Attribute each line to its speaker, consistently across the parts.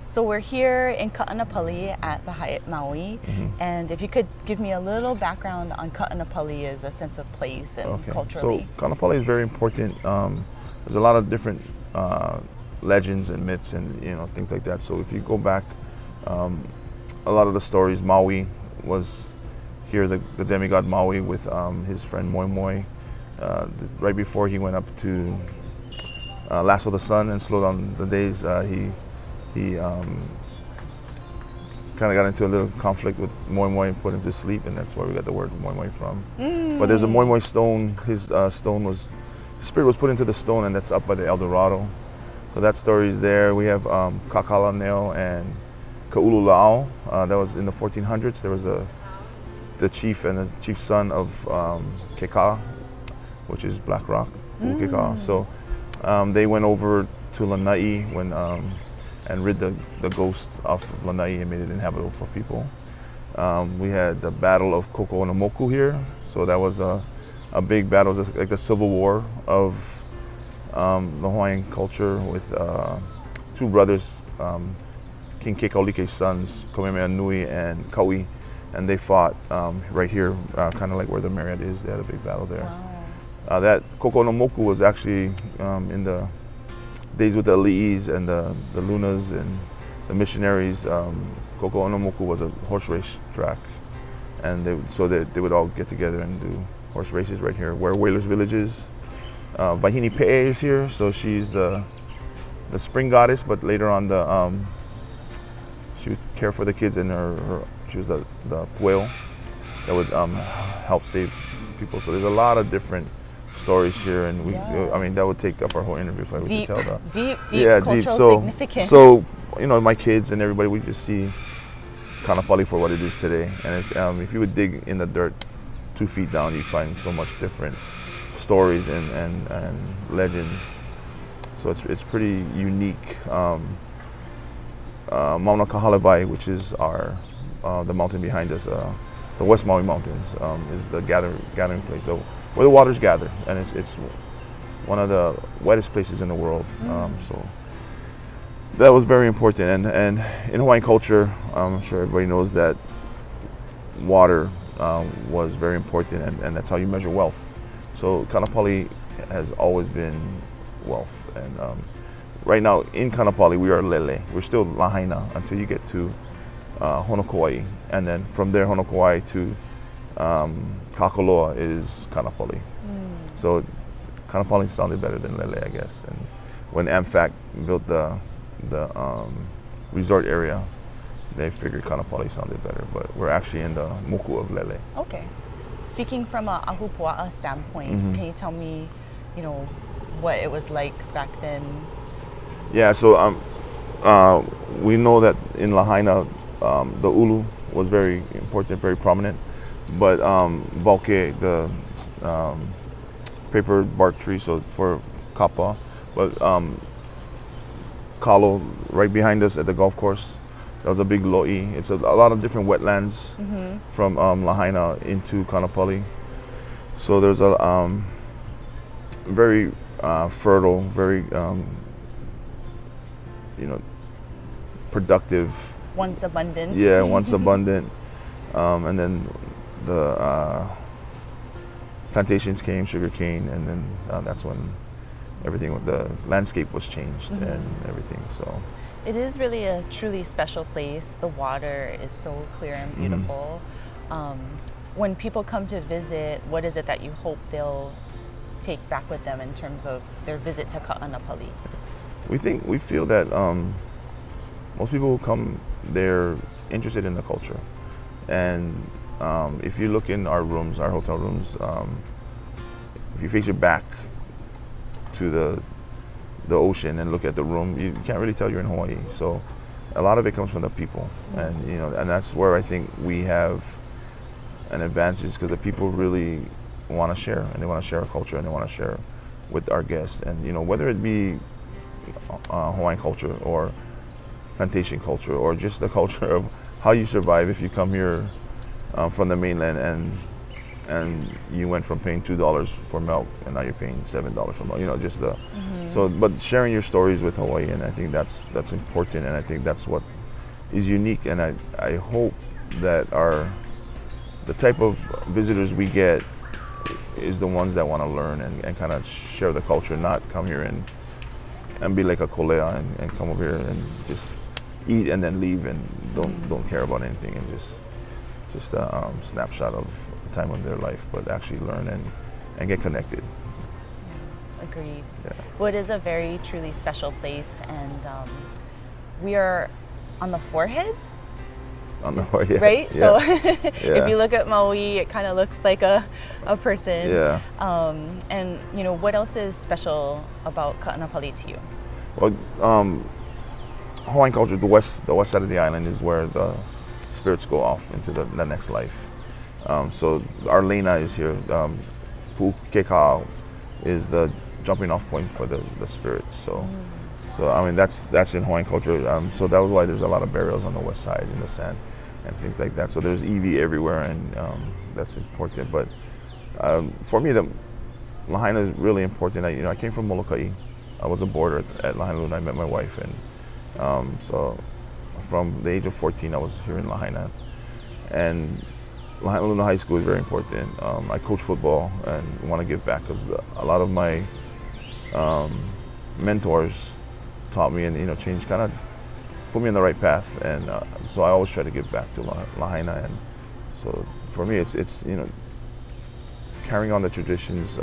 Speaker 1: So we're here in Kaanapali at the Hyatt Maui, and if you could give me a little background on Kaanapali as a sense of place and culturally.
Speaker 2: So Kaanapali is very important. There's a lot of different legends and myths and things like that. So if you go back, a lot of the stories, Maui was here, the demigod Maui with his friend Moi Moi. Right before he went up to lasso the sun and slow down the days, he kind of got into a little conflict with Moi Moi and put him to sleep, and that's where we got the word Moi Moi from. But there's a Moi Moi stone. His spirit was put into the stone, and that's up by the El Dorado. So that story is there. We have Kakala Neo and Ka'ululao. That was in the 1400s. There was the chief and the chief's son of Keka, which is Black Rock, Keka. So they went over to Lanai and rid the ghost off of Lanai and made it inhabitable for people. We had the Battle of Koko'onomoku here. So that was a big battle. It was like the civil war of the Hawaiian culture with two brothers, King Kekaulike's sons, Kamehameha and Kau'i, and they fought right here, kind of like where the Marriott is. They had a big battle there. Wow. That Koko'onomoku was actually in the days with the Ali'is and the Lunas and the missionaries. Koko'onomoku was a horse race track, and they would all get together and do horse races right here, where Whalers Village is. Vahini Pe'e is here, so she's the spring goddess, but later on she would care for the kids, and she was the pueo that would help save people. So there's a lot of different stories here, and I mean that would take up our whole interview if I were to tell that.
Speaker 1: Deep cultural significance.
Speaker 2: So my kids and everybody, we just see Kaanapali for what it is today. And if you would dig in the dirt 2 feet down, you'd find so much different stories and legends. So it's pretty unique. Mauna Kahalawai, which is the mountain behind us, the West Maui Mountains, is the gathering place, where the waters gather, and it's one of the wettest places in the world. So that was very important, and in Hawaiian culture, I'm sure everybody knows that water was very important, and that's how you measure wealth. So Kaanapali has always been wealth, and right now in Kaanapali we are Lele. We're still Lahaina until you get to Honokauai, and then from there Honokauai to Kakaloa is Kaanapali. So Kaanapali sounded better than Lele, I guess. And when AmFac built the resort area, they figured Kaanapali sounded better, but we're actually in the Moku of Lele.
Speaker 1: Okay. Speaking from a ahupua'a standpoint, can you tell me, what it was like back then?
Speaker 2: Yeah, so we know that in Lahaina, the ulu was very important, very prominent, but Vauke, the paper bark tree, so for kapa, but Kalo, right behind us at the golf course, that was a big lo'i. It's a lot of different wetlands from Lahaina into Kaanapali. So there's a very fertile, very productive.
Speaker 1: Once abundant.
Speaker 2: Yeah, once abundant. And then the plantations came, sugarcane, and then that's when the landscape was changed and everything. So
Speaker 1: it is really a truly special place. The water is so clear and beautiful. When people come to visit, what is it that you hope they'll take back with them in terms of their visit to Kaanapali?
Speaker 2: We feel that most people who come, they're interested in the culture, and if you look in our hotel rooms, if you face your back to the ocean and look at the room, you can't really tell you're in Hawaii. So a lot of it comes from the people, and that's where I think we have an advantage, because the people really want to share, and they want to share our culture, and they want to share with our guests. And whether it be Hawaiian culture or plantation culture, or just the culture of how you survive if you come here from the mainland, and you went from paying $2 for milk and now you're paying $7 for milk. You know, just the so. But sharing your stories with Hawaii, and I think that's important, and I think that's what is unique. And I hope that the type of visitors we get is the ones that want to learn and kind of share the culture, not come here and be like a kolea and come over here and just eat and then leave and don't care about anything, and just a snapshot of a time of their life, but actually learn and get connected.
Speaker 1: Yeah, agreed.
Speaker 2: Yeah.
Speaker 1: Well, it is a very truly special place, and we are on the forehead,
Speaker 2: On the yeah,
Speaker 1: right?
Speaker 2: yeah,
Speaker 1: So
Speaker 2: yeah.
Speaker 1: if you look at Maui, it kind of looks like a person.
Speaker 2: Yeah.
Speaker 1: And you know, what else is special about Kaanapali to you?
Speaker 2: Well, Hawaiian culture, the west side of the island is where the spirits go off into the next life. So our Lahaina is here. Pu'ukeka'au is the jumping off point for the spirits. So I mean that's in Hawaiian culture. So that was why there's a lot of burials on the west side in the sand and things like that. So there's EV everywhere, and that's important. But for me, the Lahaina is really important. I came from Molokai. I was a boarder at Lahaina when I met my wife, and so from the age of 14, I was here in Lahaina. And Lahaina High School is very important. I coach football and want to give back because a lot of my mentors taught me and changed, kind of put me on the right path. And so I always try to give back to Lahaina. And so for me, it's carrying on the traditions,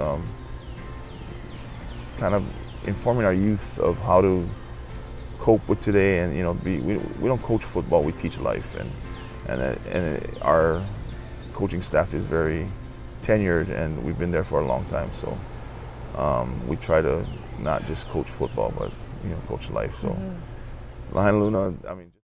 Speaker 2: kind of informing our youth of how to cope with today, and we don't coach football, we teach life, and our coaching staff is very tenured, and we've been there for a long time. So we try to not just coach football, but coach life. So Lahaina Luna, I mean.